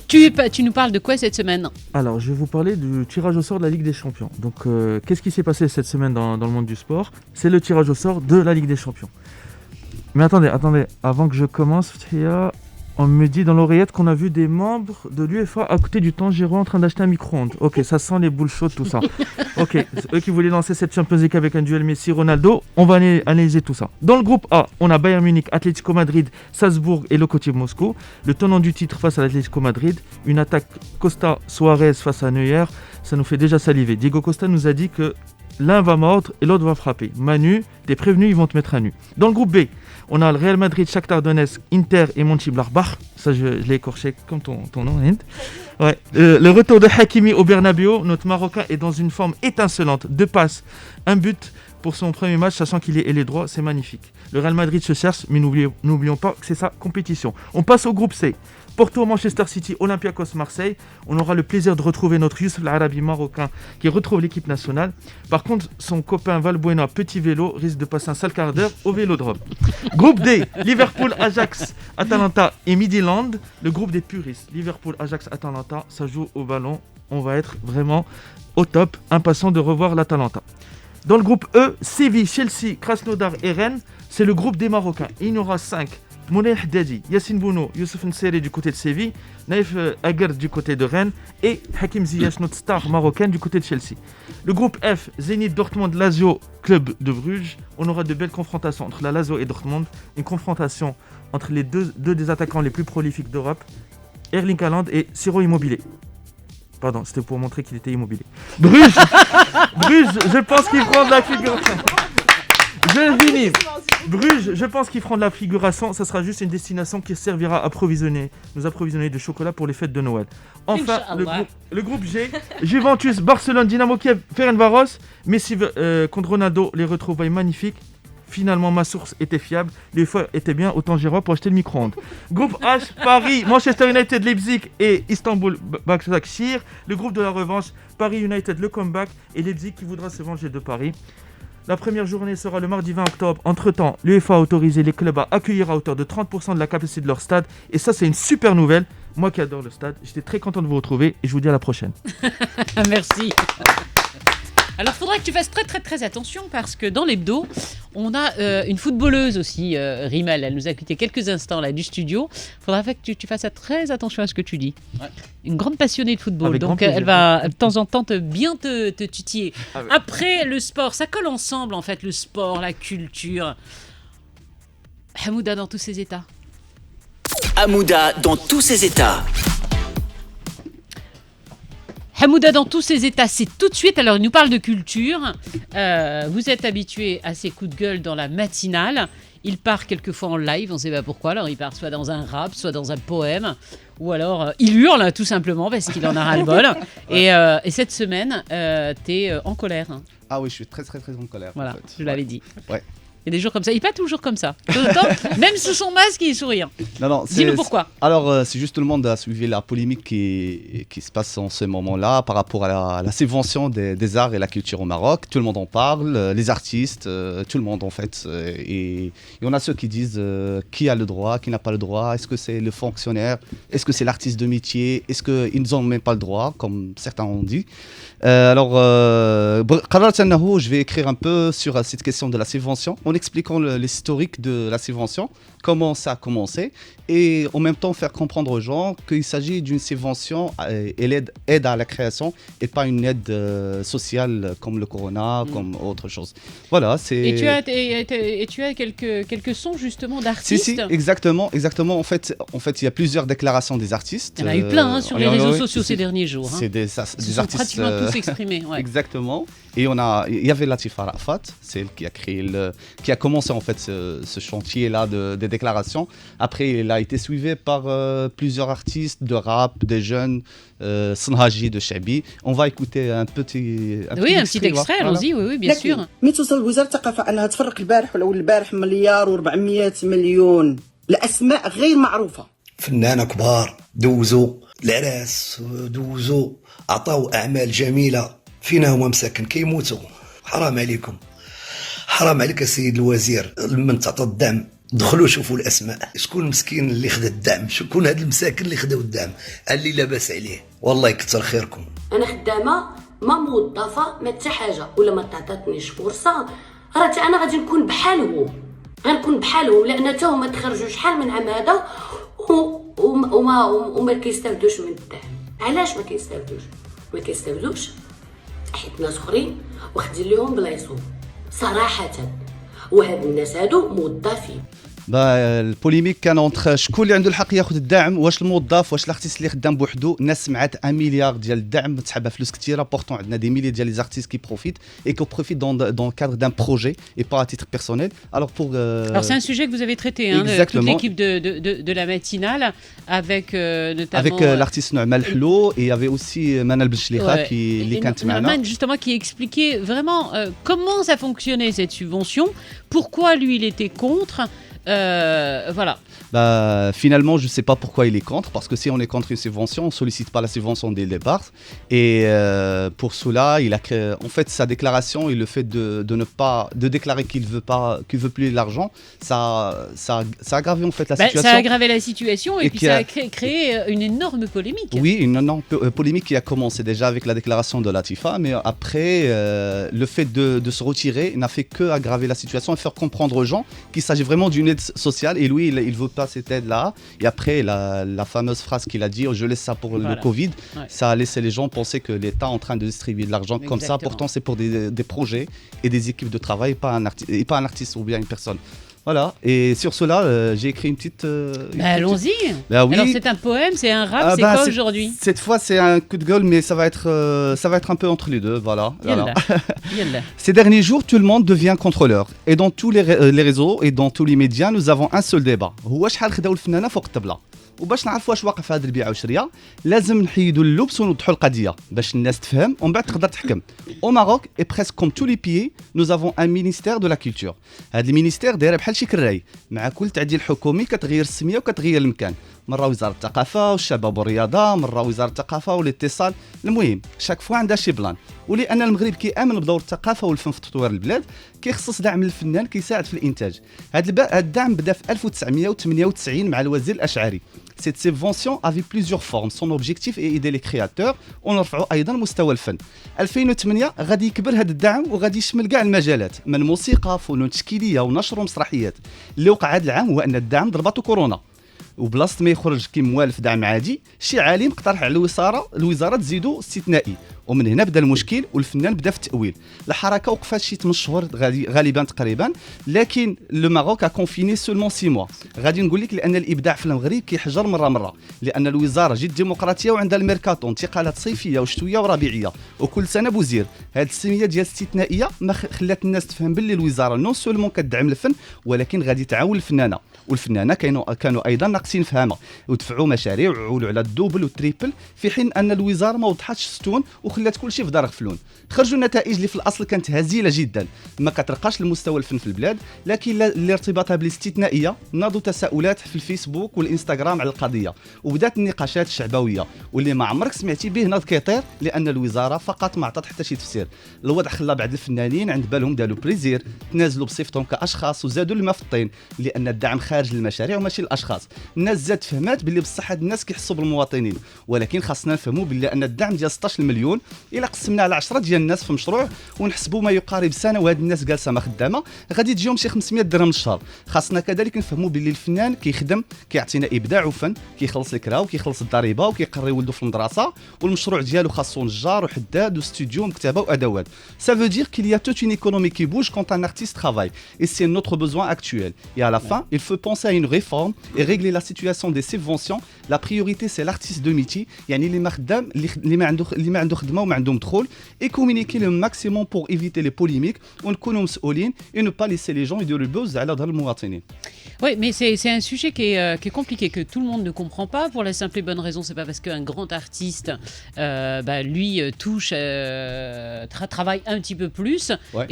Tu nous parles de quoi cette semaine? Alors, je vais vous parler du tirage au sort de la Ligue des Champions. Donc, qu'est-ce qui s'est passé cette semaine dans le monde du sport? C'est le tirage au sort de la Ligue des Champions. Mais attendez, avant que je commence, on me dit dans l'oreillette qu'on a vu des membres de l'UEFA à côté du Tangiero en train d'acheter un micro-ondes. Ok, ça sent les boules chaudes, tout ça. Ok, eux qui voulaient lancer cette Champions League avec un duel Messi-Ronaldo, on va analyser tout ça. Dans le groupe A, on a Bayern Munich, Atlético Madrid, Salzbourg et Lokomotiv Moscou. Le tenant du titre face à l'Atlético Madrid. Une attaque Costa-Suarez face à Neuer. Ça nous fait déjà saliver. Diego Costa nous a dit que l'un va mordre et l'autre va frapper. Manu, t'es prévenu, ils vont te mettre à nu. Dans le groupe B, on a le Real Madrid, Shakhtar Donetsk, Inter et Mönchengladbach. Ça, je l'ai écorché comme ton nom, Hind. Ouais. Le retour de Hakimi au Bernabéu. Notre Marocain est dans une forme étincelante. 2 passes, 1 but pour son premier match, sachant qu'il est ailier droit. C'est magnifique. Le Real Madrid se cherche, mais n'oublions pas que c'est sa compétition. On passe au groupe C. Porto, Manchester City, Olympiakos, Marseille. On aura le plaisir de retrouver notre Youssouf L'Arabi marocain qui retrouve l'équipe nationale. Par contre, son copain Valbuena, petit vélo, risque de passer un sale quart d'heure au vélodrome. Groupe D, Liverpool, Ajax, Atalanta et Midtjylland. Le groupe des puristes. Liverpool, Ajax, Atalanta, ça joue au ballon. On va être vraiment au top, impatient de revoir l'Atalanta. Dans le groupe E, Séville, Chelsea, Krasnodar et Rennes. C'est le groupe des Marocains. Il y en aura 5. Moulay Haddadi, Yassine Bounou, Youssef Nseri du côté de Séville, Naïf Aguerd du côté de Rennes et Hakim Ziyech, notre star marocaine du côté de Chelsea. Le groupe F, Zénith, Dortmund, Lazio, Club de Bruges. On aura de belles confrontations entre la Lazio et Dortmund. Une confrontation entre les deux des attaquants les plus prolifiques d'Europe, Erling Haaland et Ciro Immobile. Pardon, c'était pour montrer qu'il était immobilier. Bruges, je pense qu'ils feront de la figuration. Je finis. Bruges, je pense qu'ils feront de la figuration. Ça sera juste une destination qui servira à nous approvisionner de chocolat pour les fêtes de Noël. Enfin, le groupe G, Juventus, Barcelone, Dynamo Kiev, Ferencváros. Messi contre Ronaldo, les retrouvailles magnifiques. Finalement, ma source était fiable. Les fois étaient bien au Tangiero pour acheter le micro-ondes. Groupe H, Paris, Manchester United, Leipzig et Istanbul, Başakşehir. Le groupe de la revanche, Paris United, le comeback et Leipzig qui voudra se venger de Paris. La première journée sera le mardi 20 octobre. Entre-temps, l'UEFA a autorisé les clubs à accueillir à hauteur de 30% de la capacité de leur stade. Et ça, c'est une super nouvelle. Moi qui adore le stade, j'étais très content de vous retrouver et je vous dis à la prochaine. Merci. Alors, il faudra que tu fasses très très très attention parce que dans l'hebdo, on a une footballeuse aussi, Rimel. Elle nous a quitté quelques instants là du studio. Il faudra que tu fasses très attention à ce que tu dis. Ouais. Une grande passionnée de football, avec donc elle va de temps en temps bien te titiller. Ah ouais. Après, le sport, ça colle ensemble en fait, le sport, la culture. Hamouda dans tous ses états. Hamouda dans tous ses états. Hamouda dans tous ses états, c'est tout de suite. Alors, il nous parle de culture. Vous êtes habitués à ses coups de gueule dans la matinale. Il part quelquefois en live, on ne sait pas pourquoi. Alors, il part soit dans un rap, soit dans un poème. Ou alors, il hurle tout simplement parce qu'il en a ras-le-bol. Et cette semaine, tu es en colère. Ah oui, je suis très très très en colère. Voilà, en fait. je l'avais dit. Ouais. Il y a des jours comme ça. Il n'est pas toujours comme ça. Tout le temps, même sous son masque, il est souriant. Non, dis-nous pourquoi. Alors, c'est juste tout le monde a suivi la polémique qui se passe en ce moment-là par rapport à la subvention des arts et la culture au Maroc. Tout le monde en parle, les artistes, tout le monde en fait. Et on a ceux qui disent qui a le droit, qui n'a pas le droit. Est-ce que c'est le fonctionnaire? Est-ce que c'est l'artiste de métier? Est-ce qu'ils n'ont même pas le droit, comme certains ont dit? Je vais écrire un peu sur cette question de la subvention en expliquant l'historique de la subvention, comment ça a commencé et en même temps faire comprendre aux gens qu'il s'agit d'une subvention et l'aide à la création et pas une aide sociale comme le corona, comme autre chose. Voilà, c'est... Et tu as quelques sons justement d'artistes. Si, exactement. En fait, il y a plusieurs déclarations des artistes. Il y en a eu plein sur les réseaux sociaux ces derniers jours. C'est des artistes pratiquement tous exprimés. Ouais. Exactement. Et il y avait Latifa Arafat, c'est elle qui a commencé en fait ce chantier-là des déclarations. Après, il a été suivi par plusieurs artistes de rap, des jeunes, Sanhaji de Chabi. On va écouter un petit extrait, allons-y, oui, bien sûr. ملي توصل وزارة الثقافة أنها تفرق البارح ولا البارح مليار و400 مليون لأسماء غير معروفة. فنانة كبار دوزوا العراس دوزوا عطاو أعمال جميلة فينا هما مساكن كيموتوا. حرام عليكم، حرام عليك يا سيد الوزير. من تعطى الدعم دخلوا شوفوا الاسماء، شكون المسكين اللي خدا الدعم، شكون هاد المساكن اللي خداو الدعم، اللي لاباس عليه. والله يكثر خيركم. انا خدامه ما موظفه ما حتى حاجه ولا ما تعطاتنيش فرصه، راه انا غادي نكون بحالهم، غنكون بحالهم لان تا هما تخرجوا شحال من عام هذا وما كيستافدوش من الدعم. علاش ما كيستافدوش حيت ناس اخرين واخدين لهم بلايصهم صراحه، وهاد الناس هادو موظفين. البوليميك كان اونتر شكون اللي عنده الحق ياخذ الدعم، واش الموظف واش الارتيست اللي خدام بوحدو. الناس سمعت 1 مليار ديال الدعم تسحبها فلوس كثيره، بورتون عندنا دي ميلي ديال لي زارتيست كي بروفيت et qui profitent dans le cadre d'un projet et pas à titre personnel. Alors c'est un sujet que vous avez traité toute l'équipe de la matinale avec notamment avec l'artiste Nouman Hello et il y avait aussi Manal Bouchliha qui كانت معنا justement qui expliquait vraiment comment ça fonctionnait cette subvention, pourquoi lui il était contre. Voilà. Finalement, je ne sais pas pourquoi il est contre, parce que si on est contre une subvention, on ne sollicite pas la subvention dès le départ. Et pour cela, en fait, sa déclaration et le fait de déclarer qu'il veut plus l'argent, ça a aggravé en fait la situation. Ça a aggravé la situation et puis ça a créé une énorme polémique. Oui, une énorme polémique qui a commencé déjà avec la déclaration de Latifa, mais après, le fait de se retirer n'a fait que aggraver la situation et faire comprendre aux gens qu'il s'agit vraiment d'une aide sociale. Et lui, il ne veut pas cette aide-là. Et après, la fameuse phrase qu'il a dit, je laisse ça pour le Covid, ça a laissé les gens penser que l'État est en train de distribuer de l'argent comme ça. Pourtant, c'est pour des projets et des équipes de travail, et pas un artiste ou bien une personne. Voilà, et sur cela, j'ai écrit une petite... allons-y. Oui. Alors c'est un poème, c'est un rap, c'est quoi aujourd'hui? Cette fois, c'est un coup de gueule, mais ça va être un peu entre les deux, voilà. Ces derniers jours, tout le monde devient contrôleur. Et dans tous les réseaux et dans tous les médias, nous avons un seul débat. هو شحال خداو الفنانة فوق الطبلة. وباش نعرفوا واش واقع في هذه البيعه والشريه لازم نحيدوا اللبس ونوضحوا القضيه باش الناس تفهم ومن بعد تقدر تحكم. Au Maroc et presque comme tous les pays, nous avons un ministère de la culture. هذا المينيستير داير بحال شي كراي، مع كل تعديل حكومي كتغير السميه وكتغير المكان. مره وزاره الثقافه والشباب والرياضه، مره وزاره الثقافه والاتصال. المهم شاك فوا عندها شي بلان، ولان المغرب كيامن بدور الثقافه والفن في تطوير البلاد كيخصص دعم للفنان كيساعد في الانتاج. هذا الدعم بدا في 1998 مع الوزير الاشعري. Cette subvention avait plusieurs formes. Son objectif est aider les créateurs ونرفعوا ايضا مستوى الفن. 2008 غادي يكبر هذا الدعم وغادي يشمل كاع المجالات من الموسيقى، فنون تشكيليه ونشر ومسرحيات. اللي وقع هذا العام هو ان الدعم ضربته كورونا، وبلاصه ما يخرج كموالف دعم عادي، شي عالم اقترح على الوزاره تزيدو استثنائي، ومن هنا بدا المشكل والفنان بدا في التأويل. الحركه وقفات شي 8 شهور غالبا تقريبا، لكن لو ماروك ا كونفيني سولمون 6 موا. غادي نقول لك لان الابداع في المغرب كيحجر مره لان الوزاره جد ديمقراطيه وعندها الميركاتو انتقالات صيفيه وشتويه وربيعيه وكل سنه بوزير. هذه السميه ديال استثنائيه ما خلات الناس تفهم باللي الوزاره نون سولمون كتدعم الفن ولكن غادي تعاون الفنانه، والفنانه كانوا ايضا ناقصين فهمها ودفعوا مشاريع وعولوا على الدوبل والتريبل، في حين ان الوزاره ما وضحتش ستون وخلات كل شيء في دار غفلون. خرجوا النتائج اللي في الاصل كانت هزيله جدا، ما كترقاش لمستوى الفن في البلاد، لكن لارتباطها بالاستثنائيه ناضوا تساؤلات في الفيسبوك والانستغرام على القضيه، وبدات النقاشات الشعبويه واللي ما عمرك سمعتي به ناض كيطير، لان الوزاره فقط ما عطات حتى شي تفسير. الوضع خلى بعض الفنانين عند بالهم داروا بريزير، تنازلوا بصفتهم كاشخاص وزادوا الماء في الطين، لان الدعم خارج المشاريع وماشي الاشخاص. الناس زاد فهمات باللي بصح هاد الناس كيحسوا بالمواطنين، ولكن خاصنا نفهموا باللي ان الدعم ديال 16 مليون الا قسمنا على 10 ديال الناس في مشروع ونحسبوا ما يقارب سنه وهاد الناس جالسه ما خدامه، غادي تجيهم شي 500 درهم للشهر. خاصنا كذلك نفهموا باللي الفنان كيخدم، كيعطينا ابداع وفن، كيخلص الكرا وكيخلص الضريبه وكيقري ولده في المدرسه، والمشروع ديالو خاصو نجار وحداد واستوديو ومكتبه وادوات. Ça veut dire qu'il y a toute une économie qui bouge quand un artiste travaille, et c'est notre besoin actuel. Et à la fin, il faut penser à une réforme et régler la situation des subventions. La priorité c'est l'artiste de métier، يعني اللي ما خدام، اللي ما عنده خدمه وما عنده مدخول، et communiquer le maximum pour éviter les polémiques ونكونوا مسؤولين et ne pas laisser les gens يديروا البوز على ظهر المواطنين. Oui, mais c'est un sujet qui est compliqué, que tout le monde ne comprend pas, pour la simple et bonne raison, c'est pas parce qu'un grand artiste, lui, touche, travaille un petit peu plus,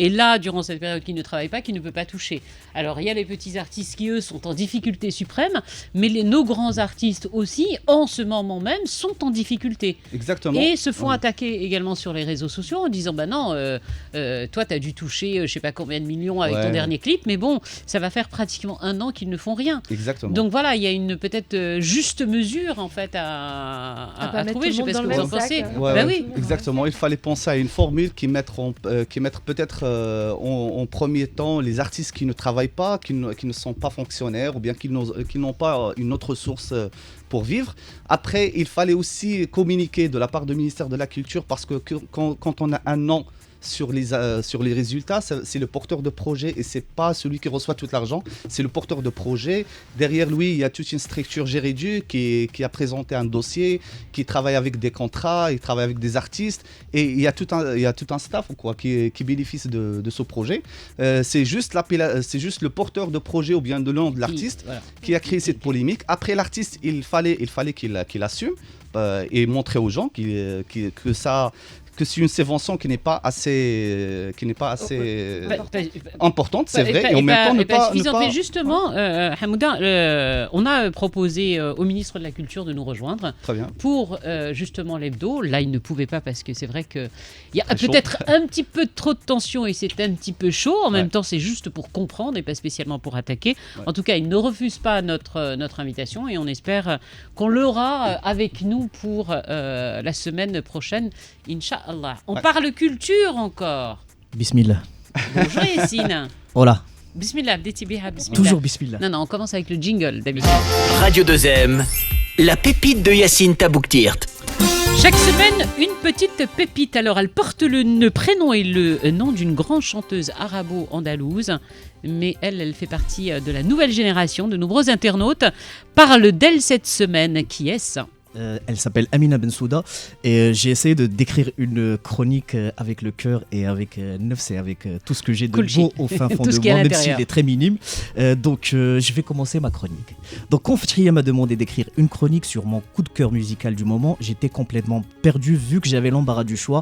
et là, durant cette période qu'il ne travaille pas, qu'il ne peut pas toucher. Alors, il y a les petits artistes qui, eux, sont en difficulté suprême, mais nos grands artistes aussi, en ce moment même, sont en difficulté. Exactement. Et se font attaquer également sur les réseaux sociaux en disant, bah non, toi, t'as dû toucher, je sais pas combien de millions avec ton dernier clip, mais bon, ça va faire pratiquement un an qu'ils ne font rien. Exactement. Donc voilà, il y a une peut-être juste mesure en fait à trouver. Je sais pas ce que vous en pensez. Oui. Exactement. Il fallait penser à une formule qui mettre peut-être en premier temps les artistes qui ne travaillent pas, qui ne sont pas fonctionnaires ou bien qui n'ont pas une autre source pour vivre. Après, il fallait aussi communiquer de la part du ministère de la Culture, parce que quand on a un an sur les résultats, c'est le porteur de projet et c'est pas celui qui reçoit tout l'argent, c'est le porteur de projet. Derrière lui, il y a toute une structure juridique qui a présenté un dossier, qui travaille avec des contrats, il travaille avec des artistes, et il y a tout un staff qui bénéficie de ce projet. C'est juste le porteur de projet ou bien de nom de l'artiste qui a créé cette polémique. Après, l'artiste, il fallait qu'il assume et montrer aux gens que c'est une subvention qui n'est pas assez importante, c'est vrai, et en même temps ne pas... Mais justement, Hamouda, on a proposé au ministre de la Culture de nous rejoindre pour justement l'hebdo. Là, il ne pouvait pas parce que c'est vrai qu'il y a peut-être un petit peu trop de tension et c'est un petit peu chaud. En même temps, c'est juste pour comprendre et pas spécialement pour attaquer. En tout cas, il ne refuse pas notre invitation et on espère qu'on l'aura avec nous pour la semaine prochaine, Inch'Allah. On parle culture encore. Bismillah. Bonjour Yassine. Hola. Bismillah, bismillah. Toujours bismillah. Non, on commence avec le jingle d'habitude. Radio 2M, la pépite de Yassine Tabouktirt. Chaque semaine, une petite pépite. Alors, elle porte le prénom et le nom d'une grande chanteuse arabo-andalouse. Mais elle fait partie de la nouvelle génération. De nombreux internautes parlent d'elle cette semaine. Qui est-ce ? Elle s'appelle Amina Bensouda et j'ai essayé de décrire une chronique avec le cœur et avec Nefs et avec tout ce que j'ai de beau au fin fond de moi, même s'il est très minime. Donc je vais commencer ma chronique. Donc quand Fatria m'a demandé d'écrire une chronique sur mon coup de cœur musical du moment, j'étais complètement perdu vu que j'avais l'embarras du choix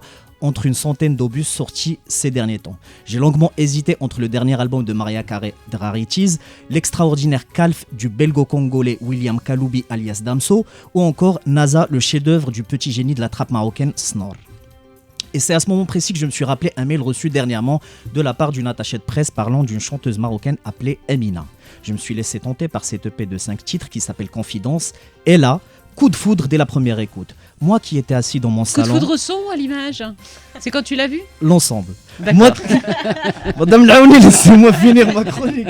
entre une centaine d'obus sortis ces derniers temps. J'ai longuement hésité entre le dernier album de Maria Carey, Rarities, l'extraordinaire Calf du belgo-congolais William Kaloubi alias Damso, ou encore Naza, le chef-d'œuvre du petit génie de la trappe marocaine Snor. Et c'est à ce moment précis que je me suis rappelé un mail reçu dernièrement de la part d'une attachée de presse parlant d'une chanteuse marocaine appelée Amina. Je me suis laissé tenter par cette EP de 5 titres qui s'appelle Confidence, et là, coup de foudre dès la première écoute. Moi qui étais assis dans mon salon... Coup de foudre son à l'image. C'est quand tu l'as vu ? L'ensemble. D'accord. Madame Laouni, laissez-moi finir ma chronique.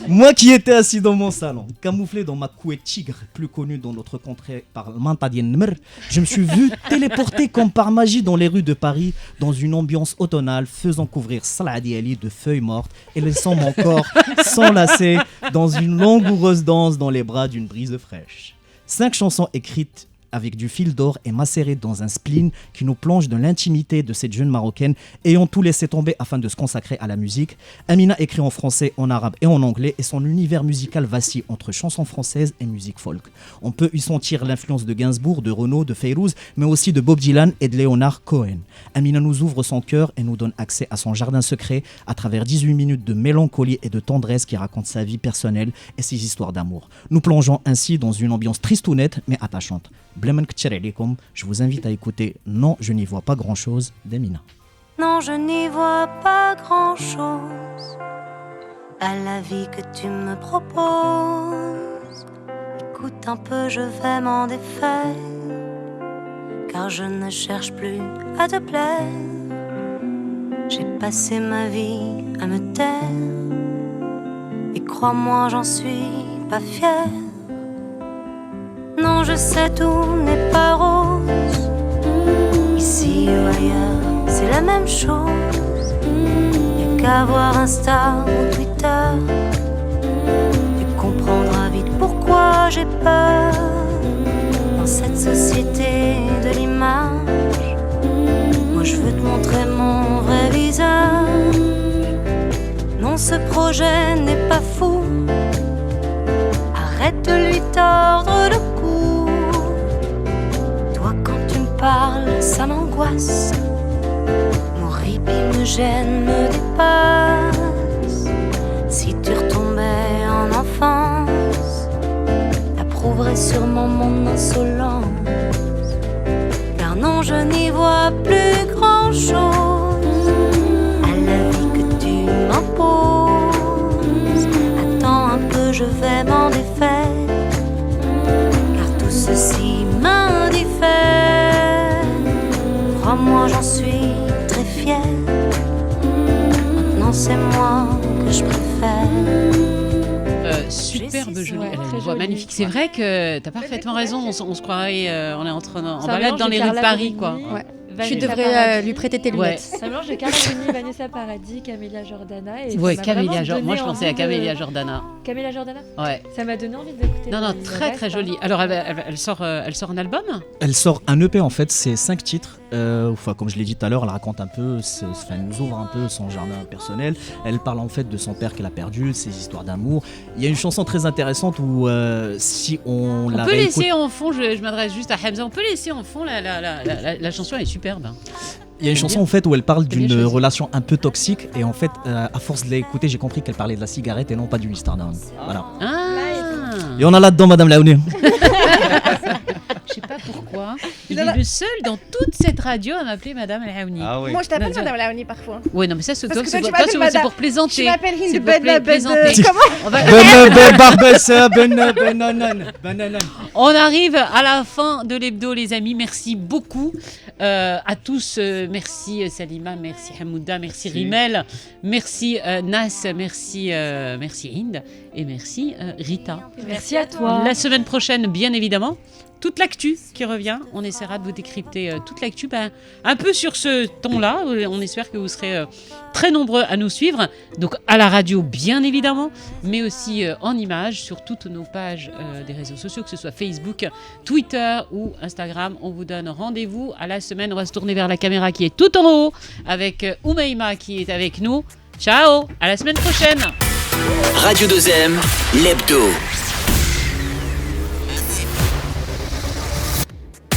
Moi qui étais assis dans mon salon, camouflé dans ma couette tigre, plus connue dans notre contrée par Mantadien Nmer, je me suis vu téléporté comme par magie dans les rues de Paris, dans une ambiance automnale, faisant couvrir Salah Diali de feuilles mortes et laissant mon corps s'enlacer dans une langoureuse danse dans les bras d'une brise fraîche. 5 chansons écrites avec du fil d'or est macéré dans un spleen qui nous plonge dans l'intimité de cette jeune Marocaine ayant tout laissé tomber afin de se consacrer à la musique. Amina écrit en français, en arabe et en anglais et son univers musical vacille entre chansons françaises et musique folk. On peut y sentir l'influence de Gainsbourg, de Renaud, de Fayrouz, mais aussi de Bob Dylan et de Leonard Cohen. Amina nous ouvre son cœur et nous donne accès à son jardin secret à travers 18 minutes de mélancolie et de tendresse qui racontent sa vie personnelle et ses histoires d'amour. Nous plongeons ainsi dans une ambiance tristounette mais attachante. Je vous invite à écouter Non, je n'y vois pas grand-chose d'Amina. Non, je n'y vois pas grand-chose à la vie que tu me proposes. Écoute un peu, je vais m'en défaire, car je ne cherche plus à te plaire. J'ai passé ma vie à me taire, et crois-moi, j'en suis pas fière. Non, je sais, tout n'est pas rose, ici ou ailleurs, c'est la même chose. Y'a qu'à voir Insta ou Twitter, tu comprendras vite pourquoi j'ai peur. Dans cette société de l'image, moi je veux te montrer mon vrai visage. Non, ce projet n'est pas fou, arrête de lui tordre le cou. Toi quand tu me parles, ça m'angoisse, mon répit me gêne, me dépasse. Si tu retombais en enfance, t'approuverais sûrement mon insolence. Car non, je n'y vois plus grand chose à la vie que tu m'imposes. Attends un peu, je vais m'en défaire, car tout ceci m'indiffère. Crois-moi, j'en suis très fière. Maintenant, c'est moi que je préfère. Superbe, jolie, elle a une voix magnifique. C'est vrai que t'as parfaitement raison. On se croirait, on est en train, on va mettre dans les rues de Paris, quoi. Ouais. Tu devrais lui prêter tes lunettes. Ça mélange de Carla Bruni, Vanessa Paradis, Camélia Jordana. Et ouais, Camélia Jordana. Moi, je pensais à Camélia Jordana. Camélia Jordana. Ouais. Ça m'a donné envie d'écouter. Non, très très jolie. Alors, elle sort un album. Elle sort un EP en fait, c'est 5 titres. Enfin, comme je l'ai dit tout à l'heure, elle raconte un peu, elle nous ouvre un peu son jardin personnel. Elle parle en fait de son père qu'elle a perdu, de ses histoires d'amour. Il y a une chanson très intéressante où si on la peut laisser en fond, je m'adresse juste à Hamza, on peut laisser en fond la chanson, elle est superbe. Il y a une chanson en fait où elle parle d'une relation un peu toxique et en fait à force de l'écouter j'ai compris qu'elle parlait de la cigarette et non pas du Amsterdam. Voilà. Et on a là-dedans Madame Laouni. Je sais pas pourquoi. Il est le seul dans toute cette radio à m'appeler Madame Laouni. Ah oui. Moi je t'appelle Madame Laouni parfois. Oui, non mais ça c'est toi, c'est pour plaisanter. Tu m'appelles Hind On arrive à la fin de l'hebdo les amis, merci beaucoup à tous, merci Salima, merci Hamouda, merci Rimel, merci Nas, merci Hind et merci Rita. Merci à toi. La semaine prochaine bien évidemment toute l'actu qui revient, on essaiera de vous décrypter toute l'actu un peu sur ce ton-là. On espère que vous serez très nombreux à nous suivre, donc à la radio bien évidemment, mais aussi en images sur toutes nos pages des réseaux sociaux, que ce soit Facebook, Twitter ou Instagram. On vous donne rendez-vous à la semaine. On va se tourner vers la caméra qui est tout en haut avec Oumaima qui est avec nous. Ciao, à la semaine prochaine. Radio 2M, l'hebdo.